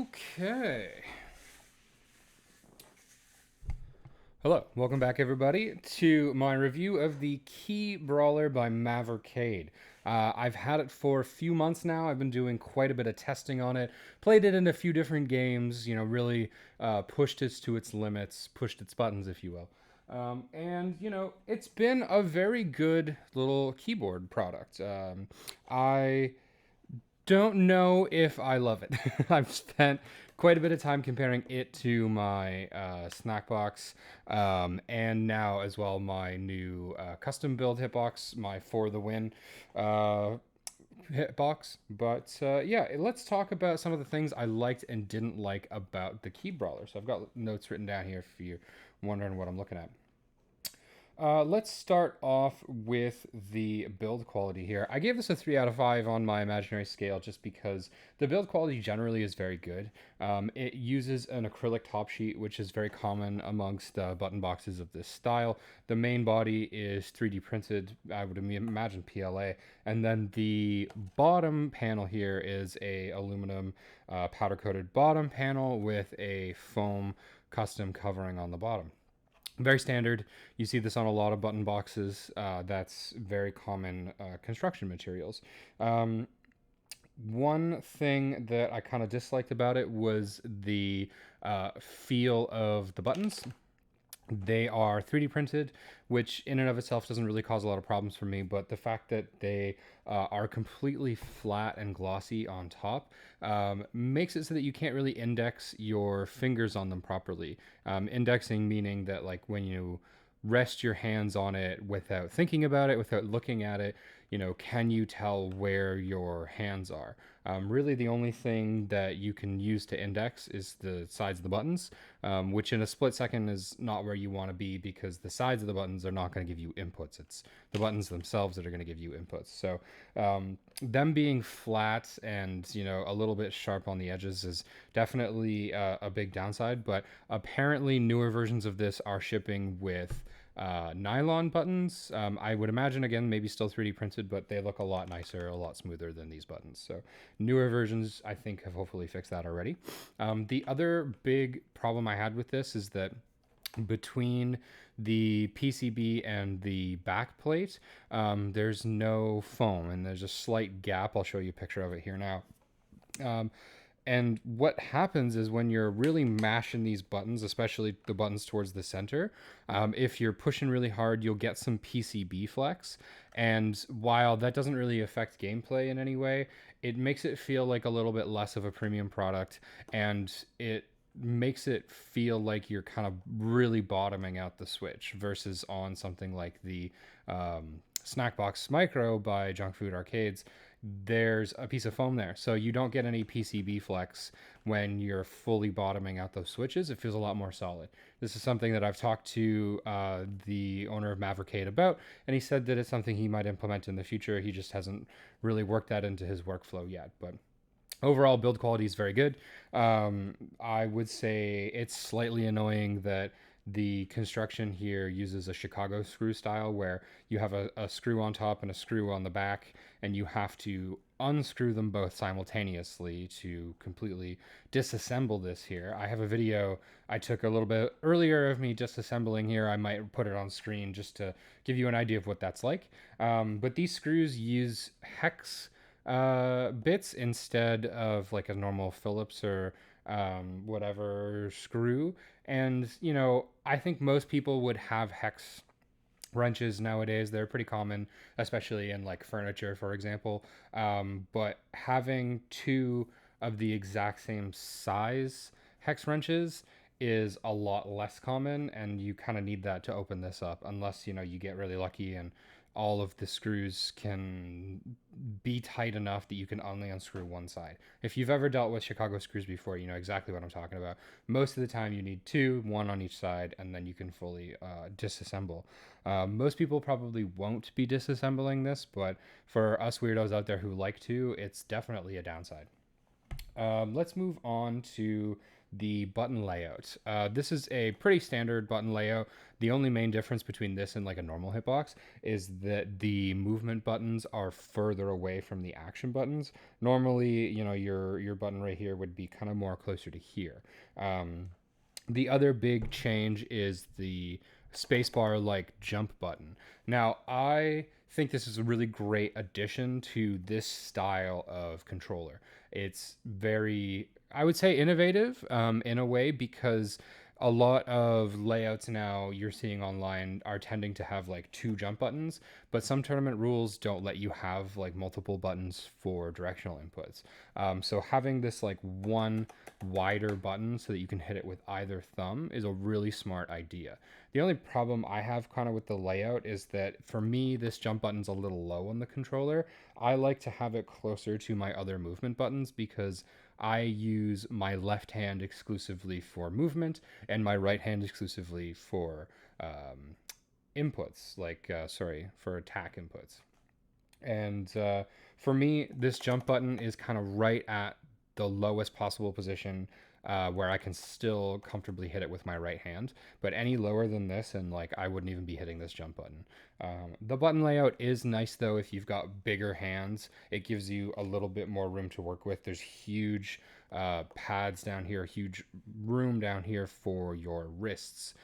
Okay. Hello, welcome back everybody to my review of the KeebBrawler by Mavercade. I've had it for a few months now. I've been doing quite a bit of testing on it. Played it in a few different games, really pushed it to its limits, pushed its buttons, if you will. It's been a very good little keyboard product. I don't know if I love it. I've spent quite a bit of time comparing it to my Snackbox, and now as well my new custom build Hitbox, my For the Win Hitbox. But let's talk about some of the things I liked and didn't like about the KeebBrawler. So I've got notes written down here if you're wondering what I'm looking at. Let's start off with the build quality here. I gave this a 3 out of 5 on my imaginary scale just because the build quality generally is very good. It uses an acrylic top sheet, which is very common amongst button boxes of this style. The main body is 3D printed, I would imagine PLA, and then the bottom panel here is a aluminum powder coated bottom panel with a foam custom covering on the bottom. Very standard. You see this on a lot of button boxes. That's very common construction materials. One thing that I kind of disliked about it was the feel of the buttons. They are 3D printed, which in and of itself doesn't really cause a lot of problems for me, but the fact that they are completely flat and glossy on top makes it so that you can't really index your fingers on them properly. Indexing meaning that, like, when you rest your hands on it without thinking about it, without looking at it, can you tell where your hands are? Really, the only thing that you can use to index is the sides of the buttons, which in a split second is not where you want to be because the sides of the buttons are not going to give you inputs. It's the buttons themselves that are going to give you inputs. So them being flat and, a little bit sharp on the edges is definitely a big downside, but apparently newer versions of this are shipping with nylon buttons. I would imagine, again, maybe still 3D printed, but they look a lot nicer, a lot smoother than these buttons. So newer versions, I think, have hopefully fixed that already. The other big problem I had with this is that between the PCB and the back plate, there's no foam and there's a slight gap. I'll show you a picture of it here now. And what happens is when you're really mashing these buttons, especially the buttons towards the center, if you're pushing really hard, you'll get some PCB flex. And while that doesn't really affect gameplay in any way, it makes it feel like a little bit less of a premium product, and it makes it feel like you're kind of really bottoming out the Switch versus on something like the Snackbox Micro by Junk Food Arcades. There's a piece of foam there, so you don't get any PCB flex when you're fully bottoming out those switches. It feels a lot more solid. This is something that I've talked to the owner of Mavercade about, and he said that it's something he might implement in the future. He just hasn't really worked that into his workflow yet, but overall build quality is very good. I would say it's slightly annoying that the construction here uses a Chicago screw style where you have a screw on top and a screw on the back, and you have to unscrew them both simultaneously to completely disassemble this here. I have a video I took a little bit earlier of me disassembling here. I might put it on screen just to give you an idea of what that's like. But these screws use hex bits instead of like a normal Phillips or whatever screw. And, I think most people would have hex wrenches nowadays. They're pretty common, especially in like furniture, for example. But having two of the exact same size hex wrenches is a lot less common, and you kind of need that to open this up, unless you get really lucky and all of the screws can be tight enough that you can only unscrew one side. If you've ever dealt with Chicago screws before, you know exactly what I'm talking about. Most of the time you need two, one on each side, and then you can fully disassemble. Most people probably won't be disassembling this, but for us weirdos out there who like to, it's definitely a downside. Let's move on to the button layout. This is a pretty standard button layout. The only main difference between this and like a normal hitbox is that the movement buttons are further away from the action buttons. Normally, you know, your button right here would be kind of more closer to here. The other big change is the spacebar like jump button. Now, I think this is a really great addition to this style of controller. It's very, I would say, innovative in a way, because a lot of layouts now you're seeing online are tending to have like two jump buttons, but some tournament rules don't let you have like multiple buttons for directional inputs. So having this like one wider button so that you can hit it with either thumb is a really smart idea. The only problem I have kind of with the layout is that for me, this jump button's a little low on the controller. I like to have it closer to my other movement buttons because I use my left hand exclusively for movement and my right hand exclusively for inputs, like, for attack inputs. And for me, this jump button is kind of right at the lowest possible position where I can still comfortably hit it with my right hand. But any lower than this, and like I wouldn't even be hitting this jump button. The button layout is nice though if you've got bigger hands. It gives you a little bit more room to work with. There's huge pads down here, huge room down here for your wrists.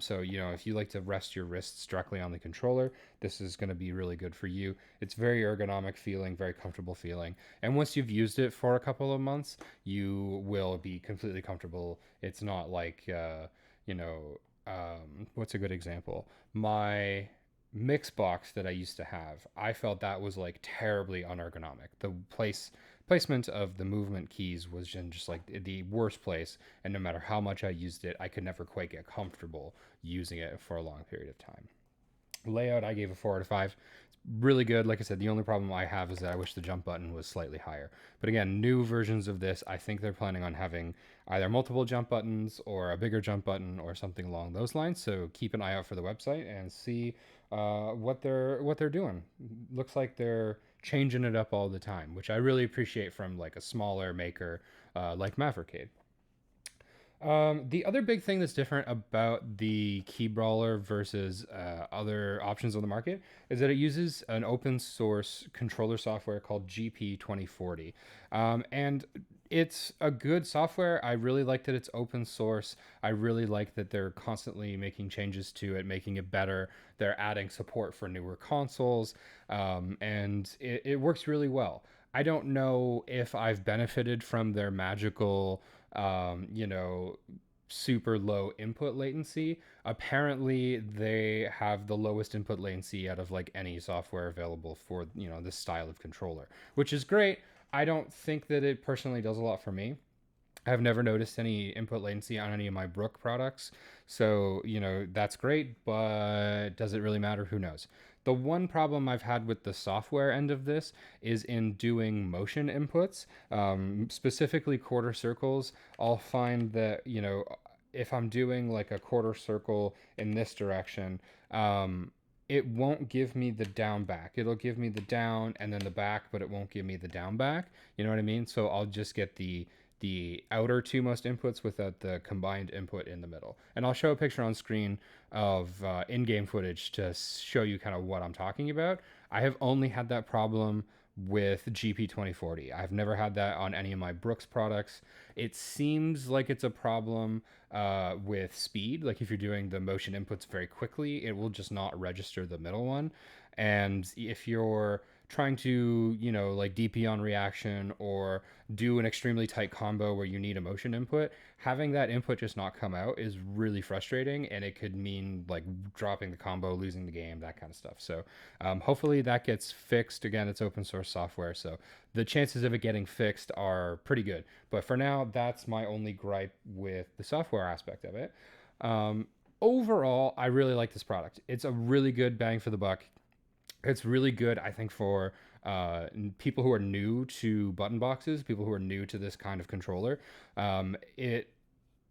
So, you know, if you like to rest your wrists directly on the controller, this is going to be really good for you. It's very ergonomic feeling, very comfortable feeling. And once you've used it for a couple of months, you will be completely comfortable. It's not like, you know, what's a good example? My mix box that I used to have, I felt that was like terribly unergonomic. The placement of the movement keys was just like the worst place, and no matter how much I used it, I could never quite get comfortable using it for a long period of time. Layout, I gave a 4 out of 5. It's really good. Like I said, the only problem I have is that I wish the jump button was slightly higher. But again, new versions of this, I think they're planning on having either multiple jump buttons or a bigger jump button or something along those lines. So keep an eye out for the website and see what they're doing. Looks like they're changing it up all the time, which I really appreciate from like a smaller maker like Mavercade. The other big thing that's different about the KeebBrawler versus other options on the market is that it uses an open source controller software called GP2040. And it's a good software. I really like that it's open source. I really like that they're constantly making changes to it, making it better. They're adding support for newer consoles, and it works really well. I don't know if I've benefited from their magical you know, super low input latency. Apparently, they have the lowest input latency out of like any software available for, you know, this style of controller, which is great. I don't think that it personally does a lot for me. I've never noticed any input latency on any of my Brook products. So, you know, that's great, but does it really matter? Who knows? The one problem I've had with the software end of this is in doing motion inputs, specifically quarter circles. I'll find that, you know, if I'm doing like a quarter circle in this direction, it won't give me the down back. It'll give me the down and then the back, but it won't give me the down back. You know what I mean? So I'll just get the outer two most inputs without the combined input in the middle. And I'll show a picture on screen of in-game footage to show you kind of what I'm talking about. I have only had that problem with GP2040. I've never had that on any of my Brooks products. It seems like it's a problem with speed. Like if you're doing the motion inputs very quickly, it will just not register the middle one. And if you're trying to, you know, like DP on reaction or do an extremely tight combo where you need a motion input, having that input just not come out is really frustrating, and it could mean like dropping the combo, losing the game, that kind of stuff. So hopefully that gets fixed. Again, it's open source software, so the chances of it getting fixed are pretty good. But for now, that's my only gripe with the software aspect of it. Overall, I really like this product. It's a really good bang for the buck. It's really good, I think, for people who are new to button boxes, people who are new to this kind of controller. It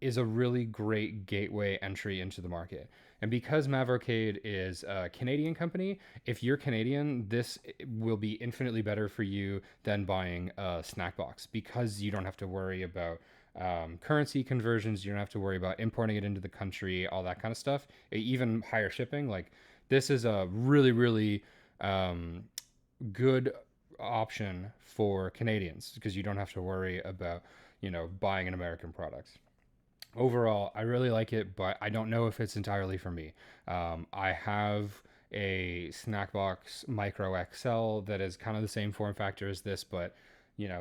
is a really great gateway entry into the market. And because Mavercade is a Canadian company, if you're Canadian, this will be infinitely better for you than buying a snack box, because you don't have to worry about currency conversions. You don't have to worry about importing it into the country, all that kind of stuff. Even higher shipping. Like, this is a really, really um, good option for Canadians, because you don't have to worry about, buying an American product. Overall, I really like it, but I don't know if it's entirely for me. I have a Snackbox Micro XL that is kind of the same form factor as this, but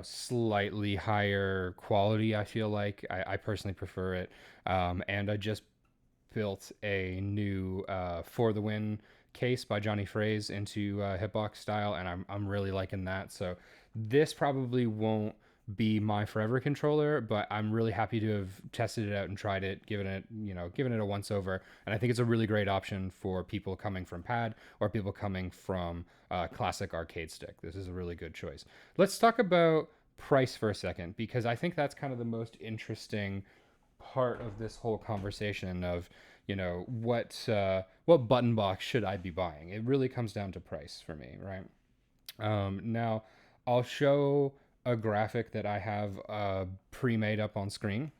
slightly higher quality. I feel like I personally prefer it, and I just built a new For the Win case by Johnny Fraze into Hitbox style, and I'm really liking that. So this probably won't be my forever controller, but I'm really happy to have tested it out and tried it, given it a once over. And I think it's a really great option for people coming from pad or people coming from classic arcade stick. This is a really good choice. Let's talk about price for a second, because I think that's kind of the most interesting part of this whole conversation of, what button box should I be buying. It really comes down to price for me, right? Now, I'll show a graphic that I have pre-made up on screen.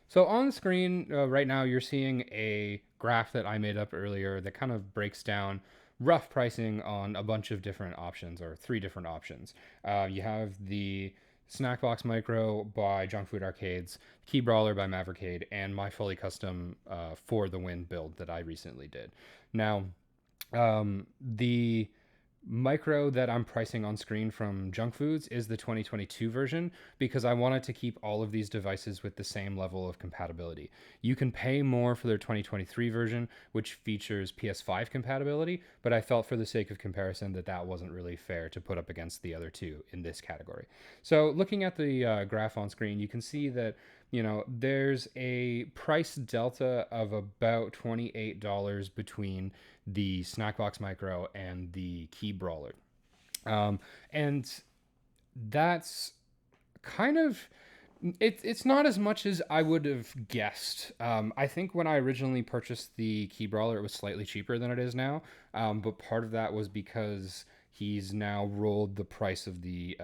So on screen right now, you're seeing a graph that I made up earlier that kind of breaks down rough pricing on a bunch of different options, or three different options. You have the Snackbox Micro by Junk Food Arcades, KeebBrawler by Mavercade, and my fully custom For the Win build that I recently did. Now, the micro that I'm pricing on screen from Junk Foods is the 2022 version, because I wanted to keep all of these devices with the same level of compatibility. You can pay more for their 2023 version, which features PS5 compatibility, but I felt for the sake of comparison that wasn't really fair to put up against the other two in this category. So looking at the graph on screen, you can see that there's a price delta of about $28 between the Snackbox Micro and the KeebBrawler. And that's kind of, it's not as much as I would have guessed. I think when I originally purchased the KeebBrawler, it was slightly cheaper than it is now. But part of that was because he's now rolled the price of the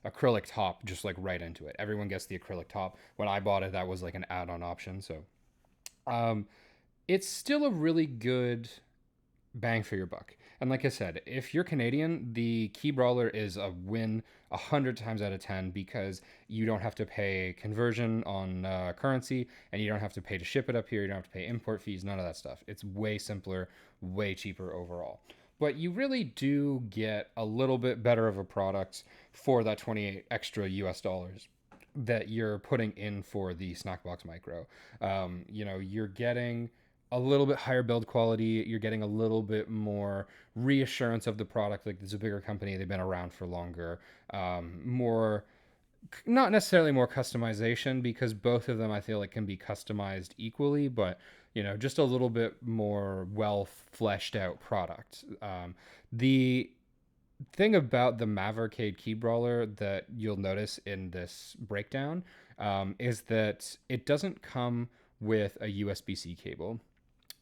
acrylic top just like right into it. Everyone gets the acrylic top. When I bought it, that was like an add-on option. So it's still a really good bang for your buck. And like I said, if you're Canadian, the KeebBrawler is a win 100 times out of 10, because you don't have to pay conversion on currency, and you don't have to pay to ship it up here. You don't have to pay import fees, none of that stuff. It's way simpler, way cheaper overall. But you really do get a little bit better of a product for that 28 extra US dollars that you're putting in for the Snackbox Micro. You're getting a little bit higher build quality. You're getting a little bit more reassurance of the product. Like, it's a bigger company. They've been around for longer. More, not necessarily more customization, because both of them I feel like can be customized equally, but just a little bit more well fleshed out product. The thing about the Mavercade KeebBrawler that you'll notice in this breakdown is that it doesn't come with a USB-C cable.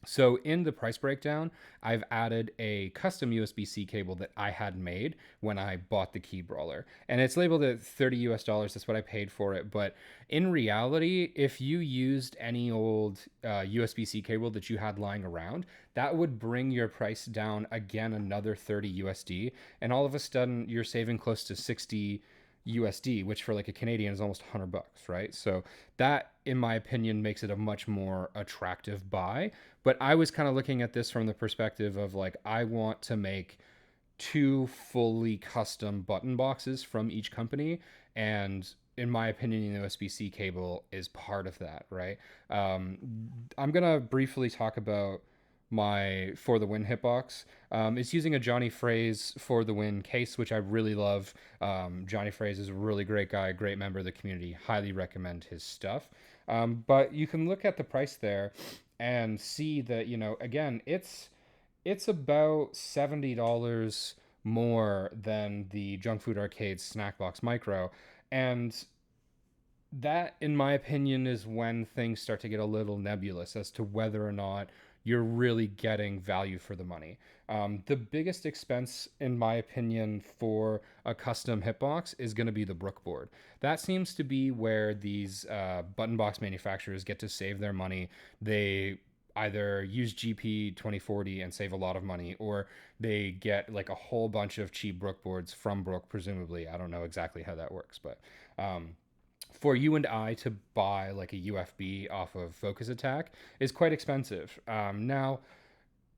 So in the price breakdown, I've added a custom USB-C cable that I had made when I bought the KeebBrawler, and it's labeled at 30 US dollars. That's what I paid for it. But in reality, if you used any old USB-C cable that you had lying around, that would bring your price down again another 30 USD, and all of a sudden you're saving close to 60 USD, which for like a Canadian is almost $100, right? So that, in my opinion, makes it a much more attractive buy. But I was kind of looking at this from the perspective of like, I want to make two fully custom button boxes from each company, and in my opinion, the USB-C cable is part of that, right? I'm gonna briefly talk about my For the Win hitbox. It's using a Johnny Fraze For the Win case, which I really love. Johnny Fraze is a really great guy, great member of the community. Highly recommend his stuff. But you can look at the price there and see that, again, it's about $70 more than the Junk Food Arcade Snackbox Micro. And that, in my opinion, is when things start to get a little nebulous as to whether or not you're really getting value for the money. The biggest expense, in my opinion, for a custom hitbox is going to be the brook board. That seems to be where these button box manufacturers get to save their money. They either use GP 2040 and save a lot of money, or they get like a whole bunch of cheap brook boards from Brook, presumably. I don't know exactly how that works, but for you and I to buy like a UFB off of Focus Attack is quite expensive. Now,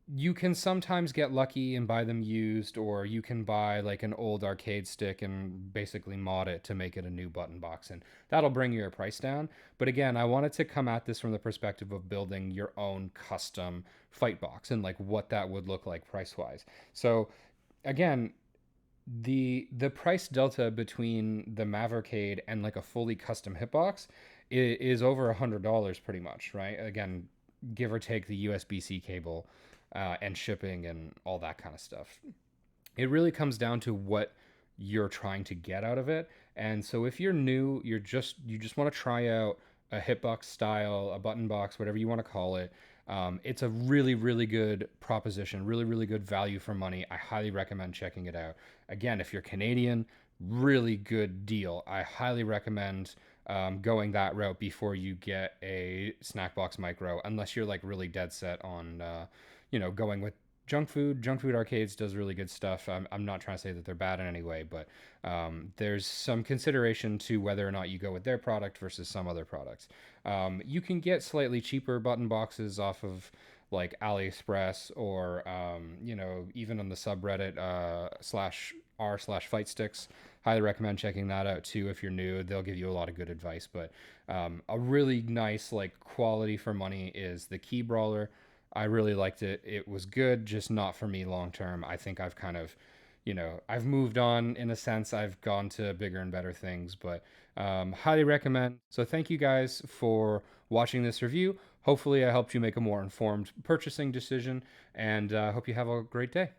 you can sometimes get lucky and buy them used, or you can buy like an old arcade stick and basically mod it to make it a new button box, and that'll bring your price down. But again, I wanted to come at this from the perspective of building your own custom fight box and like what that would look like price wise. So again, the price delta between the Mavercade and like a fully custom hitbox is over $100 pretty much, right? Again, give or take the USB-C cable and shipping and all that kind of stuff. It really comes down to what you're trying to get out of it. And so if you're new, you just want to try out a hitbox style, a button box, whatever you want to call it. It's a really, really good proposition, really, really good value for money. I highly recommend checking it out. Again, if you're Canadian, really good deal. I highly recommend going that route before you get a Snackbox Micro, unless you're like really dead set on, going with junk food. Junk food arcades does really good stuff. I'm not trying to say that they're bad in any way, but there's some consideration to whether or not you go with their product versus some other products. You can get slightly cheaper button boxes off of like AliExpress, or even on the subreddit slash r slash fight sticks. Highly recommend checking that out too if you're new. They'll give you a lot of good advice. But a really nice like quality for money is the KeebBrawler. I really liked it. It was good, just not for me long term. I think I've kind of, I've moved on in a sense. I've gone to bigger and better things, but highly recommend. So thank you guys for watching this review. Hopefully, I helped you make a more informed purchasing decision, and hope you have a great day.